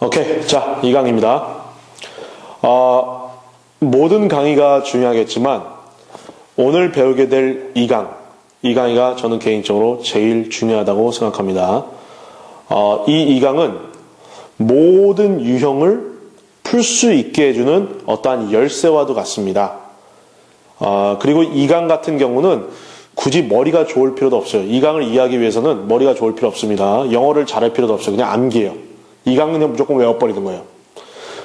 오케이. 자, 2강입니다. 모든 강의가 중요하겠지만, 오늘 배우게 될 2강. 이 강의가 저는 개인적으로 제일 중요하다고 생각합니다. 이 2강은 모든 유형을 풀 수 있게 해주는 어떠한 열쇠와도 같습니다. 그리고 2강 같은 경우는 굳이 머리가 좋을 필요도 없어요. 2강을 이해하기 위해서는 머리가 좋을 필요 없습니다. 영어를 잘할 필요도 없어요. 그냥 암기해요. 2강은 그냥 무조건 외워버리는 거예요.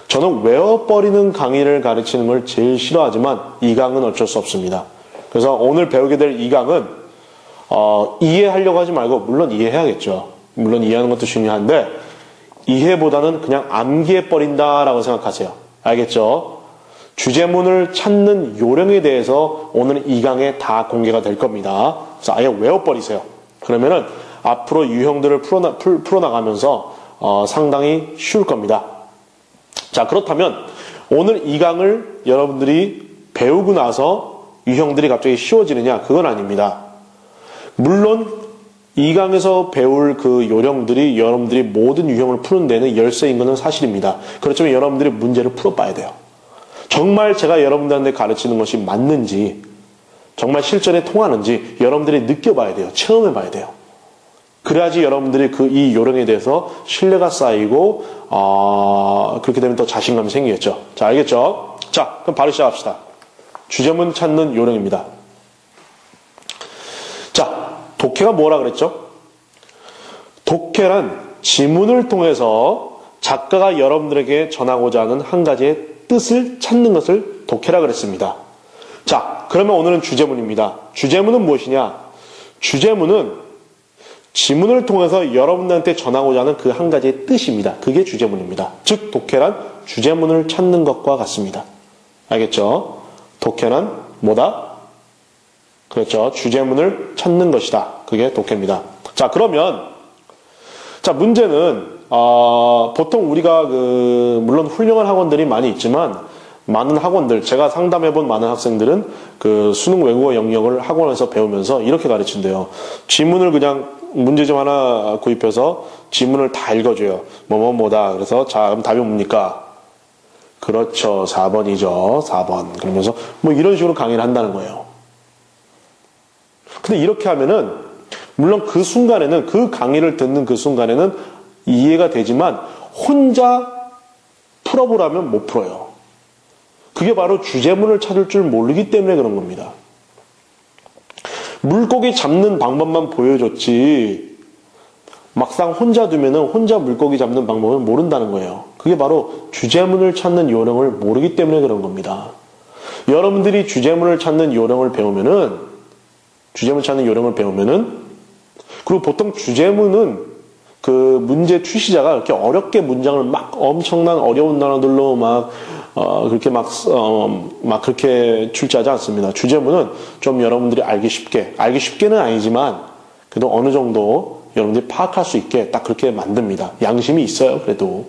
저는 외워버리는 강의를 가르치는 걸 제일 싫어하지만 2강은 어쩔 수 없습니다. 그래서 오늘 배우게 될 2강은 이해하려고 하지 말고, 물론 이해해야겠죠. 물론 이해하는 것도 중요한데 이해보다는 그냥 암기해버린다라고 생각하세요. 알겠죠? 주제문을 찾는 요령에 대해서 오늘 2강에 다 공개가 될 겁니다. 그래서 아예 외워버리세요. 그러면은 앞으로 유형들을 풀어나가면서 상당히 쉬울 겁니다. 자, 그렇다면 오늘 2강을 여러분들이 배우고 나서 유형들이 갑자기 쉬워지느냐? 그건 아닙니다. 물론 2강에서 배울 그 요령들이 여러분들이 모든 유형을 푸는 데는 열쇠인 것은 사실입니다. 그렇지만 여러분들이 문제를 풀어봐야 돼요. 정말 제가 여러분들한테 가르치는 것이 맞는지, 정말 실전에 통하는지 여러분들이 느껴봐야 돼요. 체험해봐야 돼요. 그래야지 여러분들이 이 요령에 대해서 신뢰가 쌓이고 그렇게 되면 더 자신감이 생기겠죠. 자, 알겠죠? 자, 그럼 바로 시작합시다. 주제문 찾는 요령입니다. 자, 독해가 뭐라 그랬죠? 독해란 지문을 통해서 작가가 여러분들에게 전하고자 하는 한 가지의 뜻을 찾는 것을 독해라 그랬습니다. 자, 그러면 오늘은 주제문입니다. 주제문은 무엇이냐? 주제문은 지문을 통해서 여러분들한테 전하고자 하는 그 한 가지의 뜻입니다. 그게 주제문입니다. 즉, 독해란 주제문을 찾는 것과 같습니다. 알겠죠? 독해란 뭐다? 그렇죠. 주제문을 찾는 것이다. 그게 독해입니다. 자, 그러면 문제는 보통 우리가 물론 훌륭한 학원들이 많이 있지만, 많은 학원들, 제가 상담해본 많은 학생들은 그 수능 외국어 영역을 학원에서 배우면서 이렇게 가르친대요. 지문을 그냥 문제집 하나 구입해서 지문을 다 읽어줘요. 뭐다. 그래서 자, 그럼 답이 뭡니까? 그렇죠. 4번이죠. 4번. 그러면서 이런 식으로 강의를 한다는 거예요. 근데 이렇게 하면은 물론 그 순간에는, 그 강의를 듣는 그 순간에는 이해가 되지만 혼자 풀어보라면 못 풀어요. 그게 바로 주제문을 찾을 줄 모르기 때문에 그런 겁니다. 물고기 잡는 방법만 보여줬지 막상 혼자 두면은 혼자 물고기 잡는 방법을 모른다는 거예요. 그게 바로 주제문을 찾는 요령을 모르기 때문에 그런 겁니다. 여러분들이 주제문을 찾는 요령을 배우면은, 그리고 보통 주제문은 그 문제 출시자가 이렇게 어렵게 문장을 막 엄청난 어려운 단어들로 그렇게 출제하지 않습니다. 주제문은 좀 여러분들이 알기 쉽게는 아니지만 그래도 어느 정도 여러분들이 파악할 수 있게 딱 그렇게 만듭니다. 양심이 있어요, 그래도.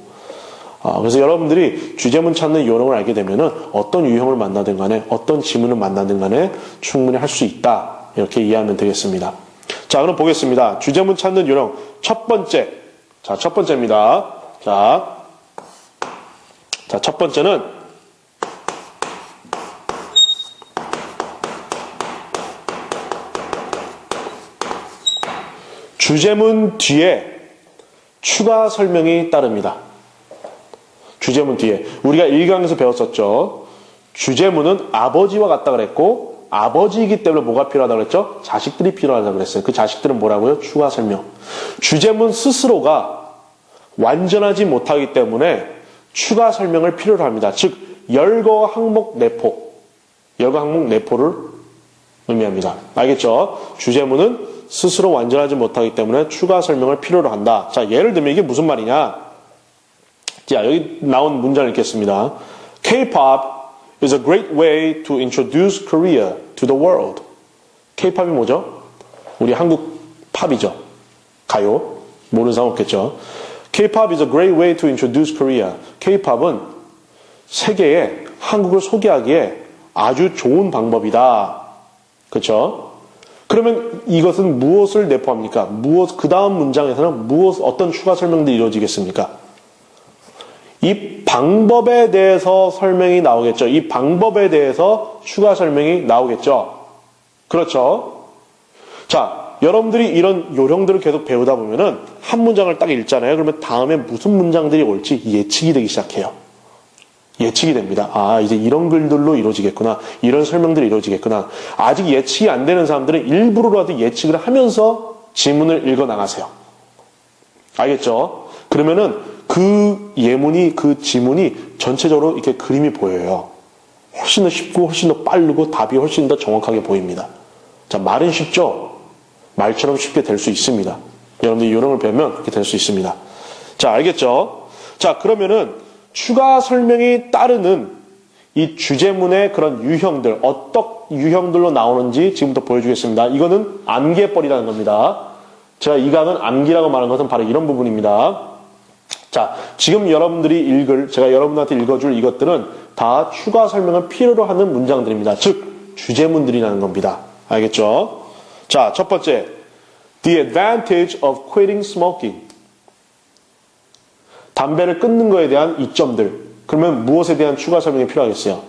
그래서 여러분들이 주제문 찾는 요령을 알게 되면은 어떤 유형을 만나든 간에, 어떤 지문을 만나든 간에 충분히 할 수 있다. 이렇게 이해하면 되겠습니다. 자, 그럼 보겠습니다. 주제문 찾는 요령. 첫 번째. 자, 첫 번째입니다. 자, 첫 번째는 주제문 뒤에 추가 설명이 따릅니다. 주제문 뒤에. 우리가 1강에서 배웠었죠. 주제문은 아버지와 같다 그랬고, 아버지이기 때문에 뭐가 필요하다고 그랬죠? 자식들이 필요하다고 그랬어요. 그 자식들은 뭐라고요? 추가 설명. 주제문 스스로가 완전하지 못하기 때문에 추가 설명을 필요로 합니다. 즉, 열거 항목 내포를 의미합니다. 알겠죠? 주제문은 스스로 완전하지 못하기 때문에 추가 설명을 필요로 한다. 자, 예를 들면 이게 무슨 말이냐? 자, 여기 나온 문장을 읽겠습니다. K-pop is a great way to introduce Korea to the world. K-팝이 뭐죠? 우리 한국 팝이죠. 가요. 모르는 사람 없겠죠. K-pop is a great way to introduce Korea. K-팝은 세계에 한국을 소개하기에 아주 좋은 방법이다. 그렇죠? 그러면 이것은 무엇을 내포합니까? 그 다음 문장에서는 어떤 추가 설명들이 이루어지겠습니까? 이 방법에 대해서 설명이 나오겠죠. 이 방법에 대해서 추가 설명이 나오겠죠. 그렇죠? 자, 여러분들이 이런 요령들을 계속 배우다 보면은 한 문장을 딱 읽잖아요. 그러면 다음에 무슨 문장들이 올지 예측이 되기 시작해요. 예측이 됩니다. 아, 이제 이런 글들로 이루어지겠구나. 이런 설명들이 이루어지겠구나. 아직 예측이 안 되는 사람들은 일부러라도 예측을 하면서 지문을 읽어 나가세요. 알겠죠? 그러면은 그 예문이, 그 지문이 전체적으로 이렇게 그림이 보여요. 훨씬 더 쉽고 훨씬 더 빠르고 답이 훨씬 더 정확하게 보입니다. 자, 말은 쉽죠? 말처럼 쉽게 될 수 있습니다. 여러분들이 요령을 배우면 그렇게 될 수 있습니다. 자, 알겠죠? 자, 그러면은 추가 설명이 따르는 이 주제문의 그런 유형들, 어떤 유형들로 나오는지 지금부터 보여주겠습니다. 이거는 암기해버리라는 겁니다. 제가 이 강은 암기라고 말하는 것은 바로 이런 부분입니다. 자, 지금 여러분들이 제가 여러분한테 읽어줄 이것들은 다 추가 설명을 필요로 하는 문장들입니다. 즉, 주제문들이라는 겁니다. 알겠죠? 자, 첫 번째. The advantage of quitting smoking. 담배를 끊는 거에 대한 이점들. 그러면 무엇에 대한 추가 설명이 필요하겠어요?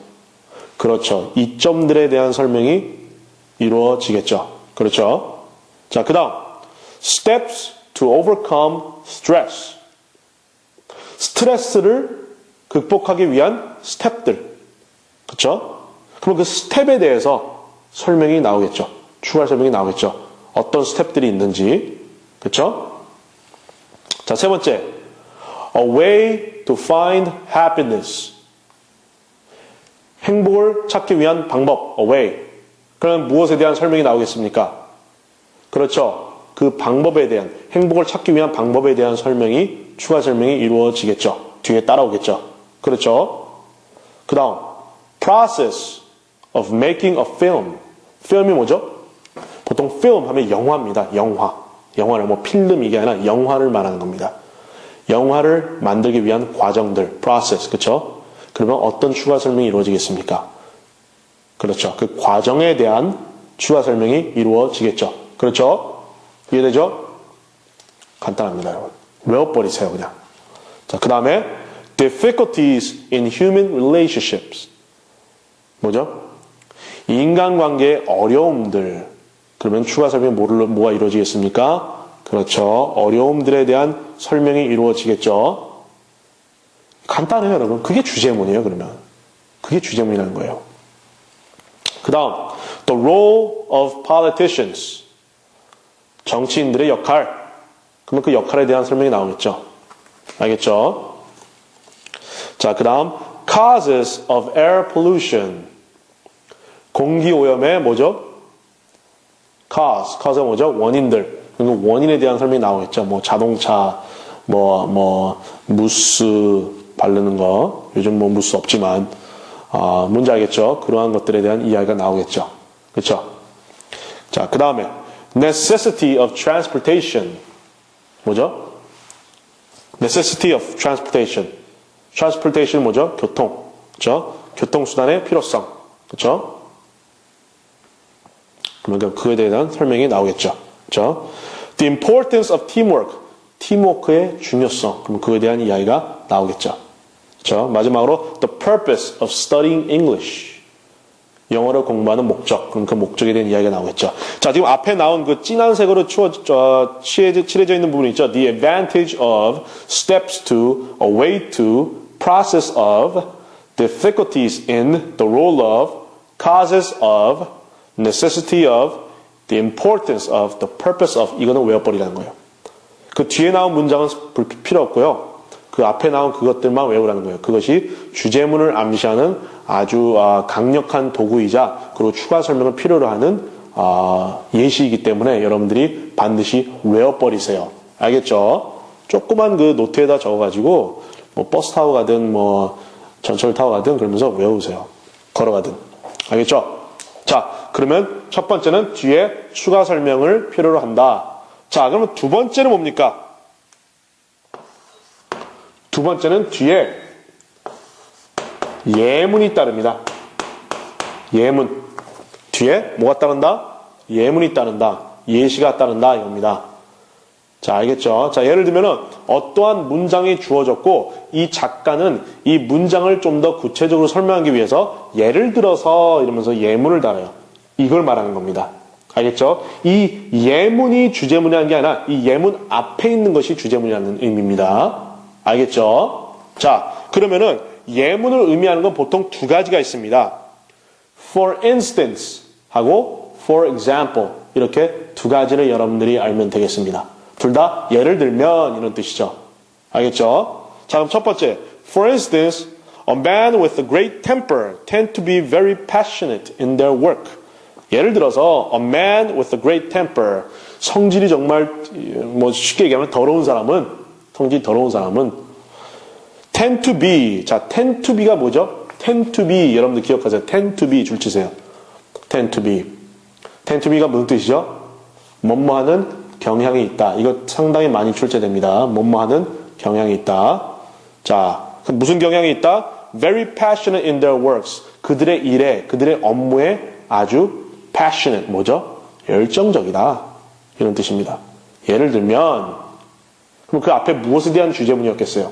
그렇죠. 이점들에 대한 설명이 이루어지겠죠. 그렇죠? 자, 그 다음. Steps to overcome stress. 스트레스를 극복하기 위한 스텝들. 그렇죠? 그럼 그 스텝에 대해서 설명이 나오겠죠. 추가 설명이 나오겠죠. 어떤 스텝들이 있는지. 그렇죠? 자, 세 번째. A way to find happiness. 행복을 찾기 위한 방법. A way. 그럼 무엇에 대한 설명이 나오겠습니까? 그렇죠. 그 방법에 대한, 행복을 찾기 위한 방법에 대한 설명이, 추가 설명이 이루어지겠죠. 뒤에 따라오겠죠. 그렇죠. 그 다음, process of making a film. film이 뭐죠? 보통 film 하면 영화입니다. 영화. 영화를 뭐 필름 이게 아니라 영화를 말하는 겁니다. 영화를 만들기 위한 과정들, process. 그렇죠? 그러면 어떤 추가 설명이 이루어지겠습니까? 그렇죠. 그 과정에 대한 추가 설명이 이루어지겠죠. 그렇죠? 이해되죠? 간단합니다, 여러분. 외워버리세요, 그냥. 자, 그 다음에 difficulties in human relationships. 뭐죠? 인간관계의 어려움들. 그러면 추가 설명이 뭐가 이루어지겠습니까? 그렇죠. 어려움들에 대한 설명이 이루어지겠죠. 간단해요, 여러분. 그게 주제문이에요, 그러면. 그게 주제문이라는 거예요. 그 다음, the role of politicians. 정치인들의 역할. 그러면 그 역할에 대한 설명이 나오겠죠. 알겠죠? 자, 그 다음, causes of air pollution. 공기오염의 뭐죠? cause가 뭐죠? 원인들. 그리고 원인에 대한 설명이 나오겠죠. 뭐 자동차, 무스 바르는 거. 요즘 뭐 무스 없지만, 뭔지 알겠죠? 그러한 것들에 대한 이야기가 나오겠죠. 그렇죠? 자, 그 다음에 necessity of transportation. 뭐죠? necessity of transportation. transportation 뭐죠? 교통. 그렇죠? 교통수단의 필요성. 그렇죠? 그러면 그에 대한 설명이 나오겠죠. 그렇죠? The importance of teamwork. 팀워크의 중요성. 그럼 그에 대한 이야기가 나오겠죠. 그렇죠? 마지막으로 the purpose of studying English. 영어를 공부하는 목적. 그럼 그 목적에 대한 이야기가 나오겠죠. 자, 지금 앞에 나온 그 진한 색으로 칠해져 있는 부분이 있죠. The advantage of, steps to, a way to, process of, difficulties in, the role of, causes of, necessity of, the importance of, the purpose of. 이거는 외워버리라는 거예요. 그 뒤에 나온 문장은 필요 없고요. 그 앞에 나온 그것들만 외우라는 거예요. 그것이 주제문을 암시하는 아주 강력한 도구이자 그리고 추가 설명을 필요로 하는 예시이기 때문에 여러분들이 반드시 외워버리세요. 알겠죠? 조그만 그 노트에다 적어가지고 뭐 버스 타고 가든 뭐 전철 타고 가든 그러면서 외우세요. 걸어가든. 알겠죠? 자, 그러면 첫 번째는 뒤에 추가 설명을 필요로 한다. 자, 그러면 두 번째는 뭡니까? 두 번째는 뒤에 예문이 따릅니다. 예문. 뒤에 뭐가 따른다? 예문이 따른다. 예시가 따른다. 이겁니다. 자, 알겠죠? 자, 예를 들면은 어떠한 문장이 주어졌고 이 작가는 이 문장을 좀 더 구체적으로 설명하기 위해서 예를 들어서 이러면서 예문을 달아요. 이걸 말하는 겁니다. 알겠죠? 이 예문이 주제문이라는 게 아니라 이 예문 앞에 있는 것이 주제문이라는 의미입니다. 알겠죠? 자, 그러면은 예문을 의미하는 건 보통 두 가지가 있습니다. For instance 하고 for example 이렇게 두 가지를 여러분들이 알면 되겠습니다. 둘 다 예를 들면 이런 뜻이죠. 알겠죠? 자, 그럼 첫 번째. For instance, a man with a great temper tend to be very passionate in their work. 예를 들어서 a man with a great temper 성질이 정말 뭐 쉽게 얘기하면 성질이 더러운 사람은 tend to be 자, tend to be가 뭐죠? tend to be 여러분들 기억하세요. tend to be 줄 치세요. tend to be. tend to be가 무슨 뜻이죠? 뭐뭐하는 경향이 있다. 이거 상당히 많이 출제됩니다. 뭐뭐하는 경향이 있다. 자, 무슨 경향이 있다? Very passionate in their works. 그들의 일에, 그들의 업무에 아주 passionate, 뭐죠? 열정적이다. 이런 뜻입니다. 예를 들면, 그럼 그 앞에 무엇에 대한 주제문이었겠어요?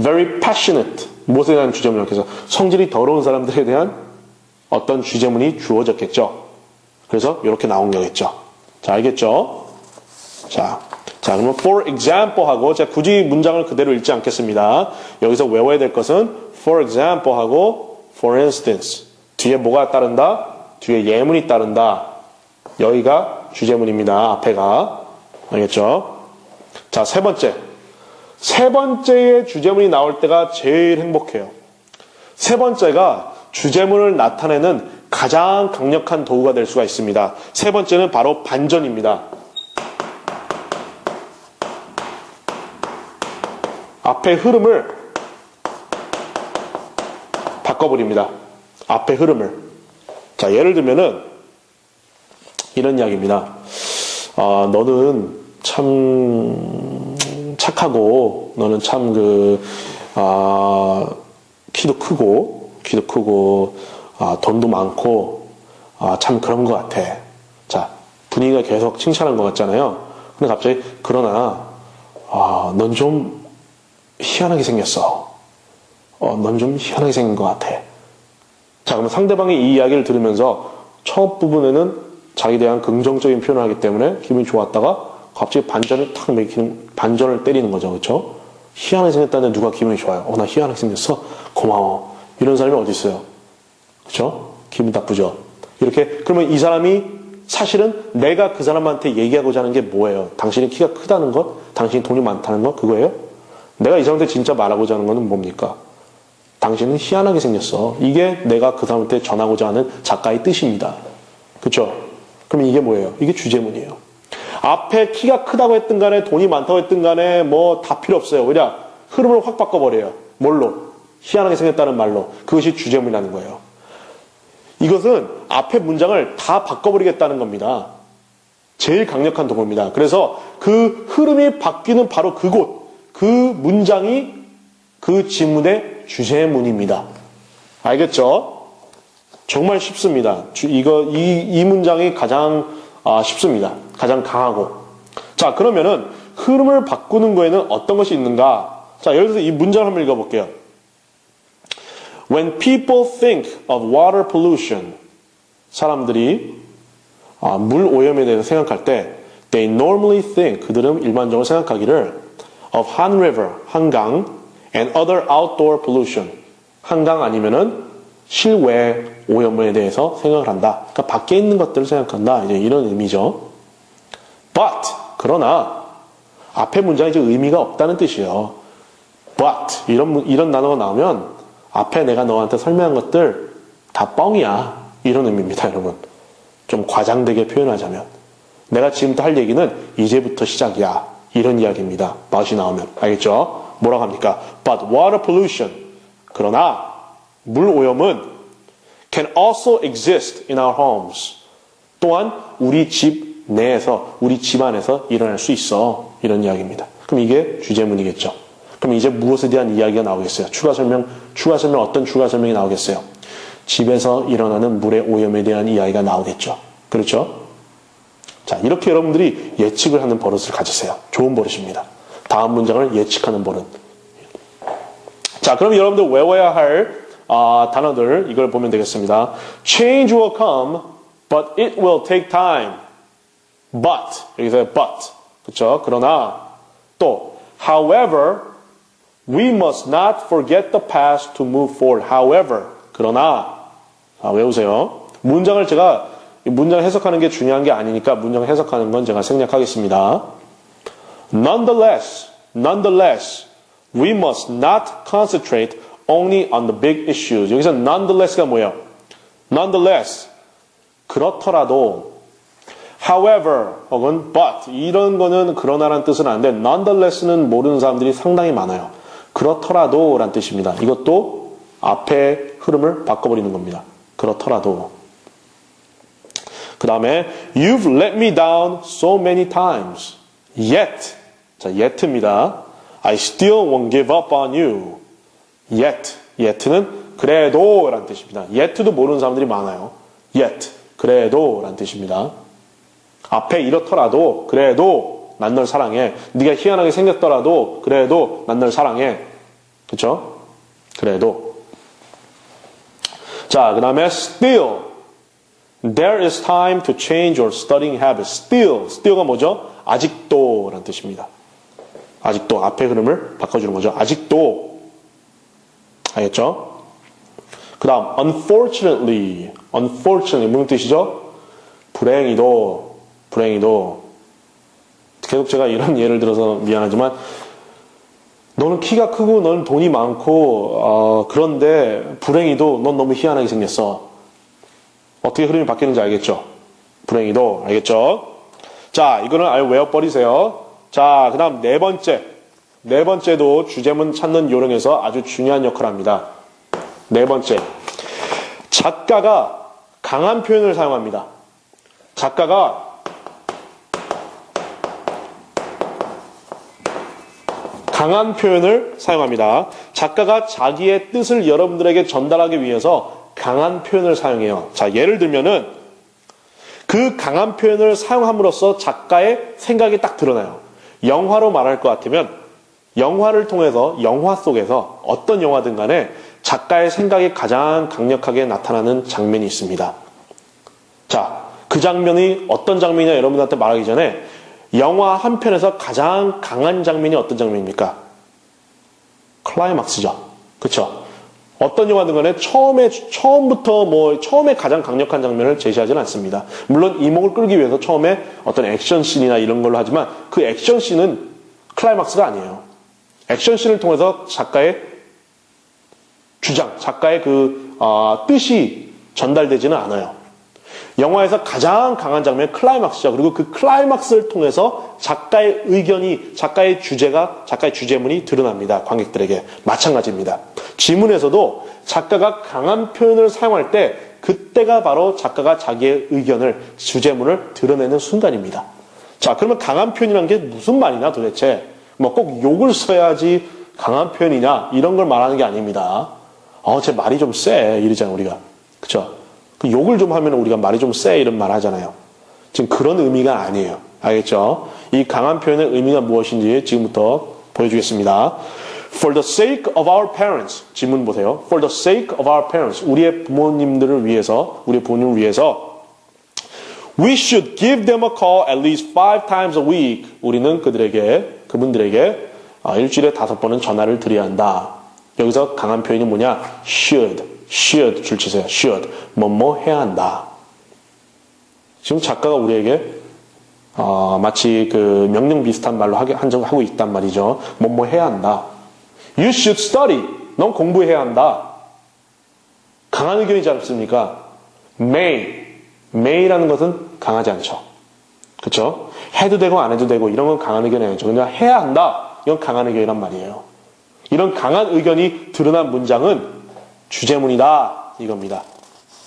Very passionate. 무엇에 대한 주제문이었겠어요? 성질이 더러운 사람들에 대한 어떤 주제문이 주어졌겠죠. 그래서 이렇게 나온 거겠죠. 자, 알겠죠? 자, 그러면 for example 하고 제가 굳이 문장을 그대로 읽지 않겠습니다. 여기서 외워야 될 것은 for example 하고 for instance. 뒤에 뭐가 따른다? 뒤에 예문이 따른다. 여기가 주제문입니다. 앞에가. 알겠죠? 자, 세 번째. 세 번째의 주제문이 나올 때가 제일 행복해요. 세 번째가 주제문을 나타내는 가장 강력한 도구가 될 수가 있습니다. 세 번째는 바로 반전입니다. 앞의 흐름을 바꿔버립니다. 앞의 흐름을. 자, 예를 들면은 이런 이야기입니다. 너는 참 착하고, 너는 참 키도 크고, 돈도 많고, 참 그런 것 같아. 자, 분위기가 계속 칭찬한 것 같잖아요. 근데 갑자기, 그러나, 넌 좀 희한하게 생겼어. 넌 좀 희한하게 생긴 것 같아. 자, 그러면 상대방이 이 이야기를 들으면서 첫 부분에는 자기에 대한 긍정적인 표현을 하기 때문에 기분이 좋았다가 갑자기 반전을 때리는 거죠. 그렇죠? 희한하게 생겼다는데 누가 기분이 좋아요? 나 희한하게 생겼어? 고마워. 이런 사람이 어디 있어요? 그렇죠? 기분 나쁘죠? 이렇게 그러면 이 사람이 사실은 내가 그 사람한테 얘기하고자 하는 게 뭐예요? 당신이 키가 크다는 것? 당신이 돈이 많다는 것? 그거예요? 내가 이 사람한테 진짜 말하고자 하는 것은 뭡니까? 당신은 희한하게 생겼어. 이게 내가 그 사람한테 전하고자 하는 작가의 뜻입니다. 그렇죠? 그럼 이게 뭐예요? 이게 주제문이에요. 앞에 키가 크다고 했든 간에 돈이 많다고 했든 간에 뭐 다 필요 없어요. 왜냐? 흐름을 확 바꿔버려요. 뭘로? 희한하게 생겼다는 말로. 그것이 주제문이라는 거예요. 이것은 앞에 문장을 다 바꿔버리겠다는 겁니다. 제일 강력한 도구입니다. 그래서 그 흐름이 바뀌는 바로 그곳, 그 문장이 그 지문의 주제문입니다. 알겠죠? 정말 쉽습니다. 이 문장이 가장 쉽습니다. 가장 강하고. 자, 그러면은 흐름을 바꾸는 거에는 어떤 것이 있는가? 자, 예를 들어서 이 문장을 한번 읽어볼게요. When people think of water pollution, 사람들이 물 오염에 대해서 생각할 때 they normally think, 그들은 일반적으로 생각하기를 of Han River, 한강, and other outdoor pollution, 한강 아니면은 실외 오염에 대해서 생각을 한다. 그러니까 밖에 있는 것들을 생각한다. 이제 이런 의미죠. But, 그러나 앞에 문장이 이제 의미가 없다는 뜻이에요. But, 이런 단어가 나오면 앞에 내가 너한테 설명한 것들 다 뻥이야. 이런 의미입니다, 여러분. 좀 과장되게 표현하자면. 내가 지금부터 할 얘기는 이제부터 시작이야. 이런 이야기입니다. but이 나오면. 알겠죠? 뭐라고 합니까? But water pollution. 그러나 물 오염은 can also exist in our homes. 또한 우리 집 내에서, 우리 집 안에서 일어날 수 있어. 이런 이야기입니다. 그럼 이게 주제문이겠죠. 그럼 이제 무엇에 대한 이야기가 나오겠어요? 추가 설명, 어떤 추가 설명이 나오겠어요? 집에서 일어나는 물의 오염에 대한 이야기가 나오겠죠. 그렇죠? 자, 이렇게 여러분들이 예측을 하는 버릇을 가지세요. 좋은 버릇입니다. 다음 문장을 예측하는 버릇. 자, 그럼 여러분들 외워야 할 단어들 이걸 보면 되겠습니다. Change will come, but it will take time. But, 여기서 but, 그렇죠? 그러나 또 however, we must not forget the past to move forward. However, 그러나 외우세요. 문장을 제가 문장 해석하는 게 중요한 게 아니니까 문장 해석하는 건 제가 생략하겠습니다. Nonetheless, we must not concentrate only on the big issues. 여기서 nonetheless가 뭐예요? Nonetheless, 그렇더라도, however, 혹은 but, 이런 거는 그러나라는 뜻은 아닌데, nonetheless는 모르는 사람들이 상당히 많아요. 그렇더라도 라는 뜻입니다. 이것도 앞에 흐름을 바꿔버리는 겁니다. 그렇더라도. 그 다음에 You've let me down so many times. Yet, 자, yet입니다. I still won't give up on you. yet는 그래도 라는 뜻입니다. yet도 모르는 사람들이 많아요. yet, 그래도 라는 뜻입니다. 앞에 이렇더라도 그래도 난 널 사랑해. 네가 희한하게 생겼더라도 그래도 난 널 사랑해. 그렇죠? 그래도. 자, 그 다음에 still. There is time to change your studying habits. still가 뭐죠? 아직도 라는 뜻입니다. 아직도 앞에 흐름을 바꿔주는 거죠. 아직도. 알겠죠? 그 다음 unfortunately 무슨 뜻이죠? 불행히도 계속 제가 이런 예를 들어서 미안하지만 너는 키가 크고 너는 돈이 많고 그런데 불행히도 넌 너무 희한하게 생겼어. 어떻게 흐름이 바뀌는지 알겠죠? 불행히도 알겠죠? 자, 이거는 아예 외워버리세요. 자, 그 다음 네 번째도 주제문 찾는 요령에서 아주 중요한 역할을 합니다. 네 번째, 작가가 강한 표현을 사용합니다. 작가가 강한 표현을 사용합니다. 작가가 자기의 뜻을 여러분들에게 전달하기 위해서 강한 표현을 사용해요. 자, 예를 들면은 그 강한 표현을 사용함으로써 작가의 생각이 딱 드러나요. 영화로 말할 것 같으면 영화를 통해서 영화 속에서 어떤 영화든 간에 작가의 생각이 가장 강력하게 나타나는 장면이 있습니다. 자, 그 장면이 어떤 장면이냐 여러분들한테 말하기 전에 영화 한 편에서 가장 강한 장면이 어떤 장면입니까? 클라이막스죠. 그렇죠? 어떤 영화든 간에 처음에 가장 강력한 장면을 제시하지는 않습니다. 물론 이목을 끌기 위해서 처음에 어떤 액션씬이나 이런 걸로 하지만 그 액션씬은 클라이막스가 아니에요. 액션씬을 통해서 작가의 주장, 작가의 뜻이 전달되지는 않아요. 영화에서 가장 강한 장면이 클라이막스죠. 그리고 그 클라이막스를 통해서 작가의 의견이, 작가의 주제문이 드러납니다. 관객들에게. 마찬가지입니다. 지문에서도 작가가 강한 표현을 사용할 때 그때가 바로 작가가 자기의 의견을, 주제문을 드러내는 순간입니다. 자, 그러면 강한 표현이란 게 무슨 말이냐 도대체? 뭐 꼭 욕을 써야지 강한 표현이냐 이런 걸 말하는 게 아닙니다. 제 말이 좀 세 이러잖아요 우리가. 그쵸? 그 욕을 좀 하면 우리가 말이 좀 세 이런 말 하잖아요. 지금 그런 의미가 아니에요. 알겠죠? 이 강한 표현의 의미가 무엇인지 지금부터 보여주겠습니다. For the sake of our parents. 지문 보세요. For the sake of our parents. 우리의 부모님들을 위해서, 우리의 부모님을 위해서 We should give them a call at least 5 times a week. 우리는 그분들에게 일주일에 5번은 전화를 드려야 한다. 여기서 강한 표현이 뭐냐? should 줄 치세요. should. 뭐뭐 해야 한다. 지금 작가가 우리에게 마치 그 명령 비슷한 말로 하고 있단 말이죠. 뭐뭐 해야 한다. You should study. 넌 공부해야 한다. 강한 의견이지 않습니까? may라는 것은 강하지 않죠. 그렇죠? 해도 되고 안 해도 되고 이런 건 강한 의견이 아니죠. 그냥 해야 한다. 이건 강한 의견이란 말이에요. 이런 강한 의견이 드러난 문장은 주제문이다. 이겁니다.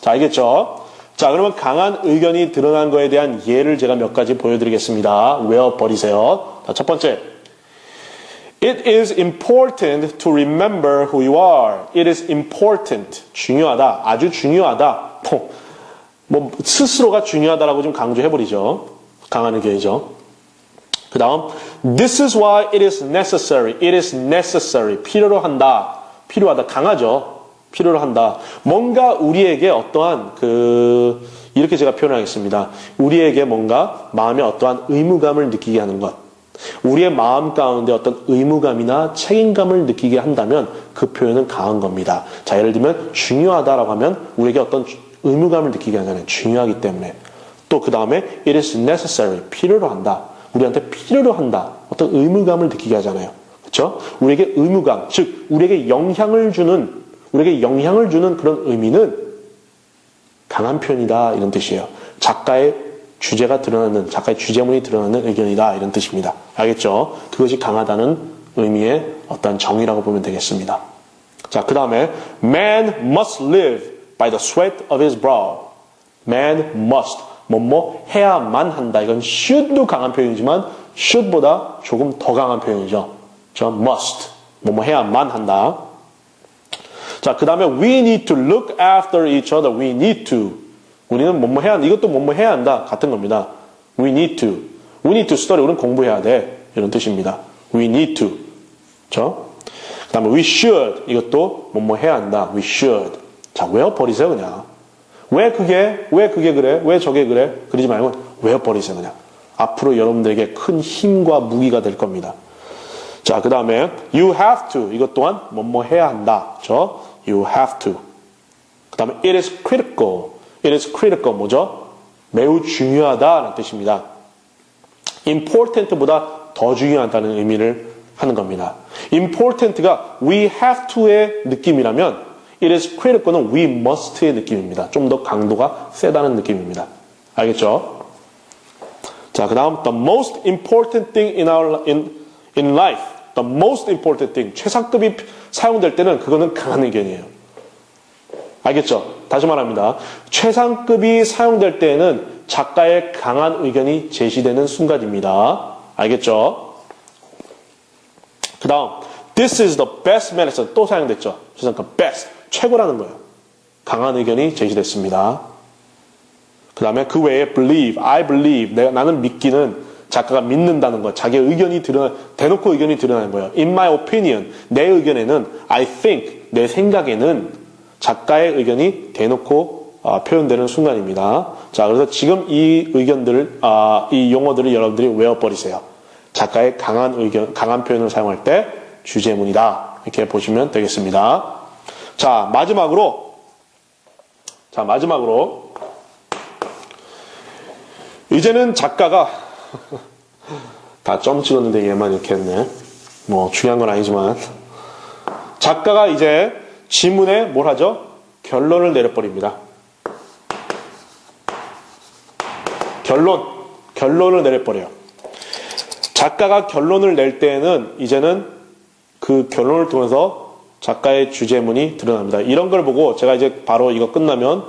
자, 알겠죠? 자, 그러면 강한 의견이 드러난 거에 대한 예를 제가 몇 가지 보여드리겠습니다. 외워버리세요. 자, 첫 번째. It is important to remember who you are. It is important. 중요하다. 아주 중요하다. 뭐 스스로가 중요하다라고 좀 강조해버리죠. 강한 의견이죠. 그 다음, this is why it is necessary. It is necessary. 필요로 한다. 필요하다. 강하죠. 필요로 한다. 뭔가 우리에게 어떠한 이렇게 제가 표현하겠습니다. 우리에게 뭔가 마음에 어떠한 의무감을 느끼게 하는 것. 우리의 마음 가운데 어떤 의무감이나 책임감을 느끼게 한다면 그 표현은 강한 겁니다. 자, 예를 들면 중요하다라고 하면 우리에게 어떤 의무감을 느끼게 하잖아요. 중요하기 때문에. 또 그 다음에 it is necessary. 필요로 한다. 우리한테 필요로 한다. 어떤 의무감을 느끼게 하잖아요. 그렇죠? 우리에게 의무감, 즉 우리에게 영향을 주는 그런 의미는 강한 표현이다 이런 뜻이에요. 작가의 주제가 드러나는, 작가의 주제문이 드러나는 의견이다 이런 뜻입니다. 알겠죠? 그것이 강하다는 의미의 어떤 정의라고 보면 되겠습니다. 자, 그 다음에 man must live by the sweat of his brow. man must 뭐뭐 해야만 한다. 이건 should도 강한 표현이지만 should보다 조금 더 강한 표현이죠. 저 must 뭐뭐 해야만 한다. 자, 그 다음에 we need to look after each other. we need to 우리는 뭐뭐 해야 한다. 이것도 뭐뭐 해야 한다. 같은 겁니다. we need to study. 우리는 공부해야 돼. 이런 뜻입니다. we need to. 그렇죠? 그 다음에 we should. 이것도 뭐뭐 해야 한다. we should. 자, 외워버리세요 그냥. 왜 그게 그래? 왜 저게 그래? 그러지 말고 외워버리세요 그냥. 앞으로 여러분들에게 큰 힘과 무기가 될 겁니다. 자, 그 다음에 you have to. 이것 또한 뭐뭐 해야 한다. 그렇죠? you have to. 그 다음에 it is critical. it is critical 뭐죠? 매우 중요하다는 뜻입니다. important보다 더 중요하다는 의미를 하는 겁니다. important가 we have to의 느낌이라면 it is critical은 we must의 느낌입니다. 좀 더 강도가 세다는 느낌입니다. 알겠죠? 자, 그 다음 the most important thing in life. the most important thing. 최상급이 사용될 때는 그거는 강한 의견이에요. 알겠죠? 다시 말합니다. 최상급이 사용될 때에는 작가의 강한 의견이 제시되는 순간입니다. 알겠죠? 그 다음 this is the best medicine. 또 사용됐죠? 최상급 best. 최고라는 거예요. 강한 의견이 제시됐습니다. 그 다음에 그 외에 believe, I believe, 나는 믿기는 작가가 믿는다는 것, 자기의 의견이 대놓고 의견이 드러나는 거예요. In my opinion, 내 의견에는 I think, 내 생각에는 작가의 의견이 대놓고 표현되는 순간입니다. 자, 그래서 지금 이 의견들을, 이 용어들을 여러분들이 외워버리세요. 작가의 강한 의견, 강한 표현을 사용할 때 주제문이다. 이렇게 보시면 되겠습니다. 자, 마지막으로 이제는 작가가 다 점 찍었는데 얘만 이렇게 했네. 뭐 중요한 건 아니지만 작가가 이제 지문에 뭘 하죠? 결론을 내려버립니다. 결론을 내려버려요. 작가가 결론을 낼 때에는 이제는 그 결론을 통해서 작가의 주제문이 드러납니다. 이런 걸 보고 제가 이제 바로 이거 끝나면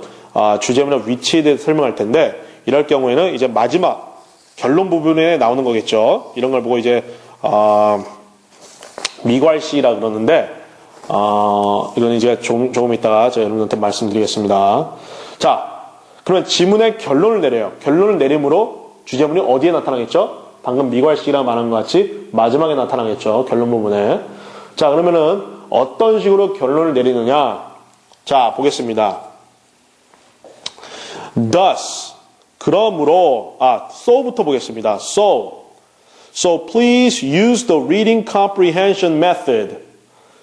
주제문의 위치에 대해서 설명할 텐데 이럴 경우에는 이제 마지막 결론 부분에 나오는 거겠죠. 이런 걸 보고 이제 미괄시라 그러는데 이건 이제 조금 이따가 제가 여러분한테 말씀드리겠습니다. 자, 그러면 지문의 결론을 내려요. 결론을 내림으로 주제문이 어디에 나타나겠죠? 방금 미괄시라 말한 것 같이 마지막에 나타나겠죠. 결론 부분에. 자, 그러면은 어떤 식으로 결론을 내리느냐? 자, 보겠습니다. Thus, 그러므로, so부터 보겠습니다. So please use the reading comprehension method.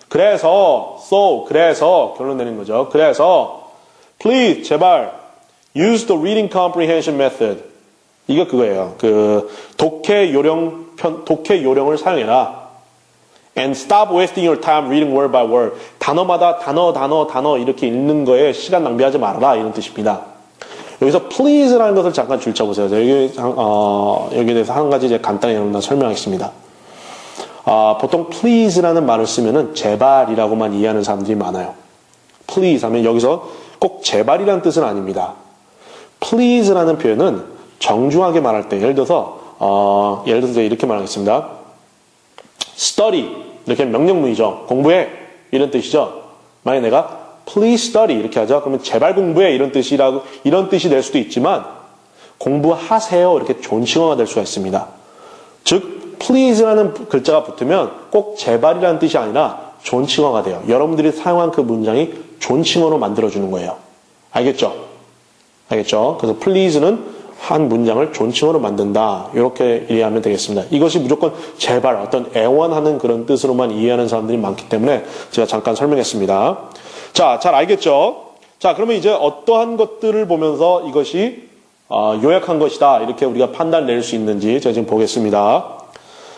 그래서 결론 내린 거죠. 그래서 please 제발 use the reading comprehension method. 이거 그거예요. 독해 요령을 사용해라. And stop wasting your time reading word by word. 단어마다 단어 이렇게 읽는 거에 시간 낭비하지 말아라 이런 뜻입니다. 여기서 please라는 것을 잠깐 줄쳐보세요. 여기에 대해서 한 가지 이제 간단히 여러분들 설명하겠습니다. 보통 please라는 말을 쓰면은 제발이라고만 이해하는 사람들이 많아요. please 하면 여기서 꼭 제발이라는 뜻은 아닙니다. please라는 표현은 정중하게 말할 때, 예를 들어서 이렇게 말하겠습니다. study 이렇게 명령문이죠. 공부해 이런 뜻이죠. 만약 내가 please study 이렇게 하죠. 그러면 제발 공부해 이런 뜻이 될 수도 있지만 공부하세요 이렇게 존칭어가 될 수가 있습니다. 즉 please라는 글자가 붙으면 꼭 제발이라는 뜻이 아니라 존칭어가 돼요. 여러분들이 사용한 그 문장이 존칭어로 만들어주는 거예요. 알겠죠? 알겠죠? 그래서 please는 한 문장을 존칭어로 만든다. 이렇게 이해하면 되겠습니다. 이것이 무조건 제발 어떤 애원하는 그런 뜻으로만 이해하는 사람들이 많기 때문에 제가 잠깐 설명했습니다. 자, 잘 알겠죠? 자, 그러면 이제 어떠한 것들을 보면서 이것이 요약한 것이다. 이렇게 우리가 판단을 낼 수 있는지 제가 지금 보겠습니다.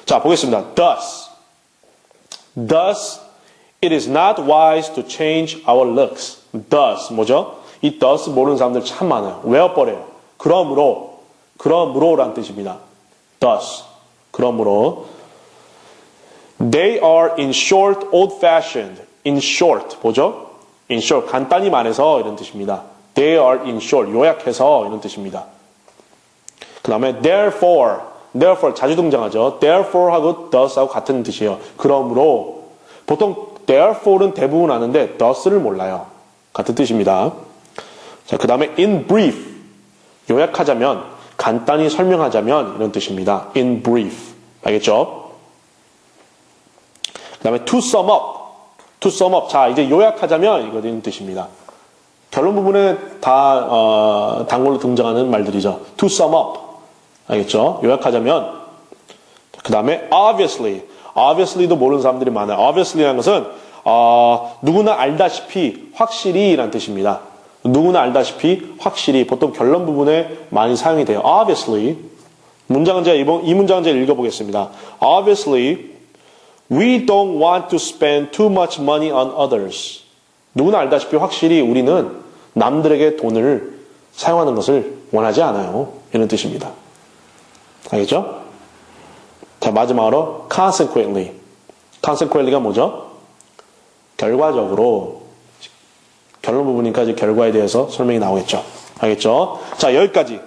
자, 보겠습니다. Thus, it is not wise to change our looks. Thus, 뭐죠? 이 thus 모르는 사람들 참 많아요. 외워버려요. 그러므로란 뜻입니다. Thus, 그러므로. They are in short, old-fashioned. In short, 뭐죠? In short, 간단히 말해서 이런 뜻입니다. They are in short, 요약해서 이런 뜻입니다. 그 다음에 therefore 자주 등장하죠. therefore 하고 thus 하고 같은 뜻이에요. 그러므로 보통 therefore는 대부분 아는데 thus를 몰라요. 같은 뜻입니다. 자, 그 다음에 in brief 요약하자면 간단히 설명하자면 이런 뜻입니다. in brief 알겠죠? 그 다음에 to sum up 자 이제 요약하자면 이런 뜻입니다. 결론 부분에 다 단골로 등장하는 말들이죠. to sum up 알겠죠? 요약하자면 그 다음에 obviously도 모르는 사람들이 많아요. obviously라는 것은 누구나 알다시피 확실히 라는 뜻입니다. 누구나 알다시피 확실히 보통 결론 부분에 많이 사용이 돼요. obviously 문장은 제가 이 문장은 제가 읽어보겠습니다. obviously we don't want to spend too much money on others. 누구나 알다시피 확실히 우리는 남들에게 돈을 사용하는 것을 원하지 않아요. 이런 뜻입니다. 알겠죠? 자, 마지막으로 consequently가 뭐죠? 결과적으로 결론 부분이니까 이제 결과에 대해서 설명이 나오겠죠. 알겠죠? 자, 여기까지.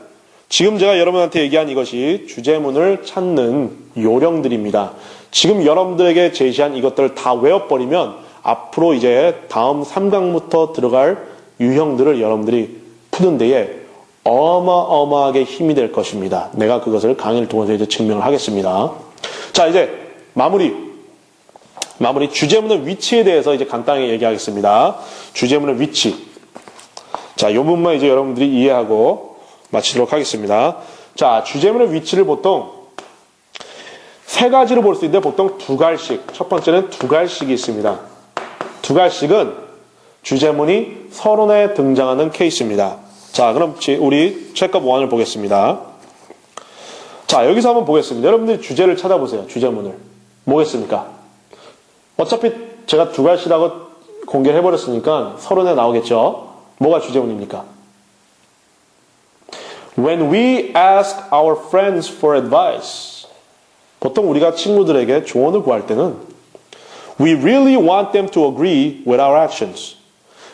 지금 제가 여러분한테 얘기한 이것이 주제문을 찾는 요령들입니다. 지금 여러분들에게 제시한 이것들을 다 외워버리면 앞으로 이제 다음 3강부터 들어갈 유형들을 여러분들이 푸는 데에 어마어마하게 힘이 될 것입니다. 내가 그것을 강의를 통해서 이제 증명을 하겠습니다. 자, 이제 마무리 주제문의 위치에 대해서 이제 간단하게 얘기하겠습니다. 주제문의 위치. 자, 이 부분만 이제 여러분들이 이해하고 마치도록 하겠습니다. 자, 주제문의 위치를 보통 세 가지로 볼 수 있는데 보통 두 갈씩. 첫 번째는 두 갈씩이 있습니다. 두 갈씩은 주제문이 서론에 등장하는 케이스입니다. 자, 그럼 우리 체크업 1을 보겠습니다. 자, 여기서 한번 보겠습니다. 여러분들이 주제를 찾아보세요. 주제문을. 뭐겠습니까? 어차피 제가 두 갈씩이라고 공개를 해버렸으니까 서론에 나오겠죠. 뭐가 주제문입니까? When we ask our friends for advice, 보통 우리가 친구들에게 조언을 구할 때는 We really want them to agree with our actions.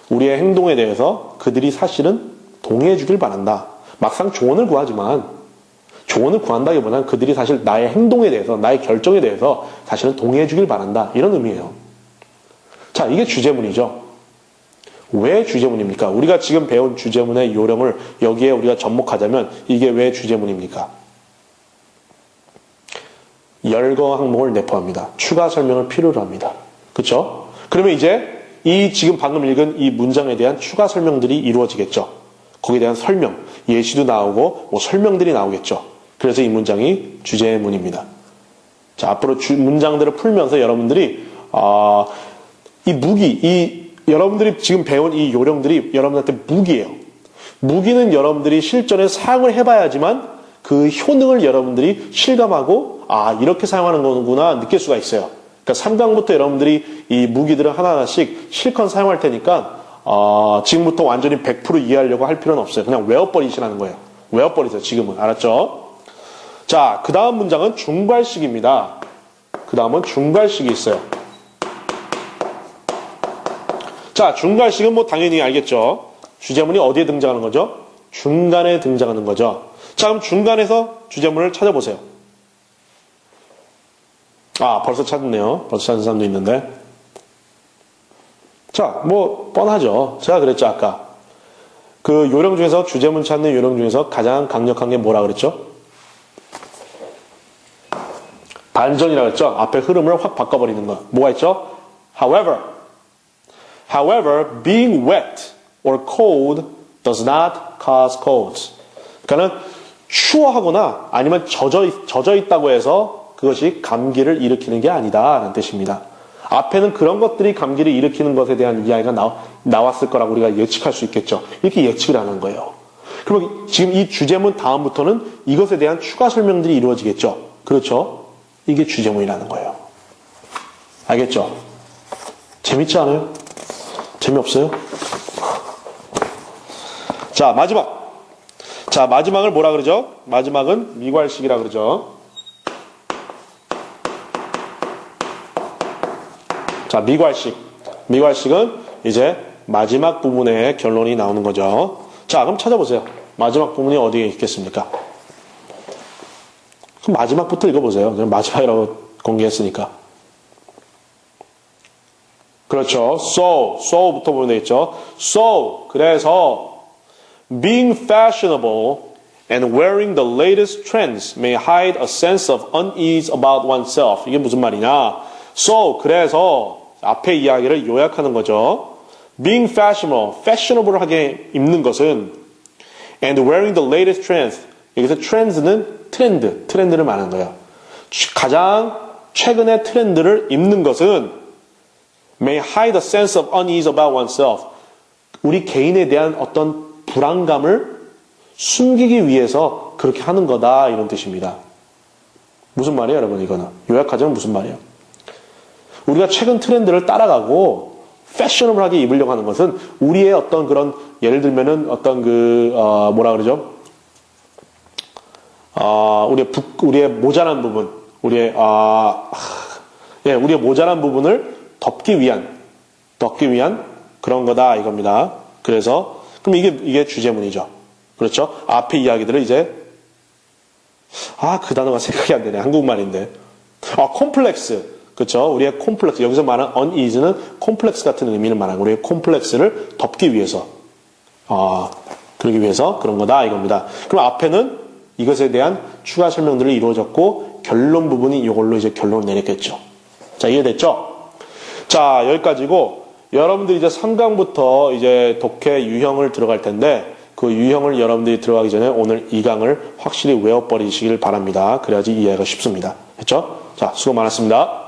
우리의 행동에 대해서 그들이 사실은 동의해 주길 바란다. 막상 조언을 구하지만 조언을 구한다기보다는 그들이 사실 나의 행동에 대해서 나의 결정에 대해서 사실은 동의해 주길 바란다. 이런 의미예요. 자, 이게 주제문이죠. 왜 주제문입니까? 우리가 지금 배운 주제문의 요령을 여기에 우리가 접목하자면 이게 왜 주제문입니까? 열거 항목을 내포합니다. 추가 설명을 필요로 합니다. 그렇죠? 그러면 이제 이 지금 방금 읽은 이 문장에 대한 추가 설명들이 이루어지겠죠. 거기에 대한 설명, 예시도 나오고 뭐 설명들이 나오겠죠. 그래서 이 문장이 주제문입니다. 자, 앞으로 문장들을 풀면서 여러분들이 여러분들이 지금 배운 이 요령들이 여러분한테 무기예요. 무기는 여러분들이 실전에 사용을 해봐야지만 그 효능을 여러분들이 실감하고 이렇게 사용하는 거구나 느낄 수가 있어요. 그러니까 3강부터 여러분들이 이 무기들을 하나하나씩 실컷 사용할 테니까 지금부터 완전히 100% 이해하려고 할 필요는 없어요. 그냥 외워버리시라는 거예요. 외워버리세요. 지금은. 알았죠? 자, 그 다음 문장은 중괄식입니다. 그 다음은 중괄식이 있어요. 자, 중괄식은 뭐 당연히 알겠죠? 주제문이 어디에 등장하는 거죠? 중간에 등장하는 거죠. 자, 그럼 중간에서 주제문을 찾아보세요. 벌써 찾았네요. 벌써 찾은 사람도 있는데. 자, 뭐 뻔하죠. 제가 그랬죠, 아까. 그 요령 중에서, 주제문 찾는 요령 중에서 가장 강력한 게 뭐라 그랬죠? 반전이라고 했죠? 앞에 흐름을 확 바꿔버리는 거. 뭐가 있죠? However, being wet or cold does not cause colds. 그러니까는 추워하거나 아니면 젖어 있다고 해서 그것이 감기를 일으키는 게 아니다라는 뜻입니다. 앞에는 그런 것들이 감기를 일으키는 것에 대한 이야기가 나왔을 거라고 우리가 예측할 수 있겠죠. 이렇게 예측을 하는 거예요. 그럼 지금 이 주제문 다음부터는 이것에 대한 추가 설명들이 이루어지겠죠. 그렇죠? 이게 주제문이라는 거예요. 알겠죠? 재밌지 않아요? 재미없어요? 자, 마지막. 자, 마지막을 뭐라 그러죠? 마지막은 미괄식이라 그러죠. 자, 미괄식. 미괄식은 이제 마지막 부분에 결론이 나오는 거죠. 자, 그럼 찾아보세요. 마지막 부분이 어디에 있겠습니까? 그럼 마지막부터 읽어보세요. 마지막이라고 공개했으니까. 그렇죠. so부터 보면 되겠죠. So, 그래서 being fashionable and wearing the latest trends may hide a sense of unease about oneself. 이게 무슨 말이냐? So, 그래서 앞에 이야기를 요약하는 거죠. Being fashionable하게 입는 것은 and wearing the latest trends. 여기서 trends는 트렌드를 말하는 거예요. 가장 최근의 트렌드를 입는 것은 may hide a sense of unease about oneself. 우리 개인에 대한 어떤 불안감을 숨기기 위해서 그렇게 하는 거다 이런 뜻입니다. 무슨 말이에요, 여러분? 이거는 요약하자면 무슨 말이에요? 우리가 최근 트렌드를 따라가고 패셔너블하게 입으려고 하는 것은 우리의 어떤 그런 예를 들면은 어떤 뭐라 그러죠? 우리의 모자란 부분, 우리의 모자란 부분을 덮기 위한 그런 거다 이겁니다. 그래서 그럼 이게 주제문이죠. 그렇죠? 앞에 이야기들을 이제 그 단어가 생각이 안 되네. 한국말인데. 콤플렉스. 그렇죠? 우리의 콤플렉스. 여기서 말하는 unease는 콤플렉스 같은 의미를 말하는 우리의 콤플렉스를 덮기 위해서 그러기 위해서 그런 거다 이겁니다. 그럼 앞에는 이것에 대한 추가 설명들이 이루어졌고 결론 부분이 이걸로 이제 결론을 내렸겠죠. 자, 이해됐죠? 자, 여기까지고 여러분들이 이제 3강부터 이제 독해 유형을 들어갈 텐데 그 유형을 여러분들이 들어가기 전에 오늘 2강을 확실히 외워버리시길 바랍니다. 그래야지 이해가 쉽습니다. 됐죠? 자, 수고 많았습니다.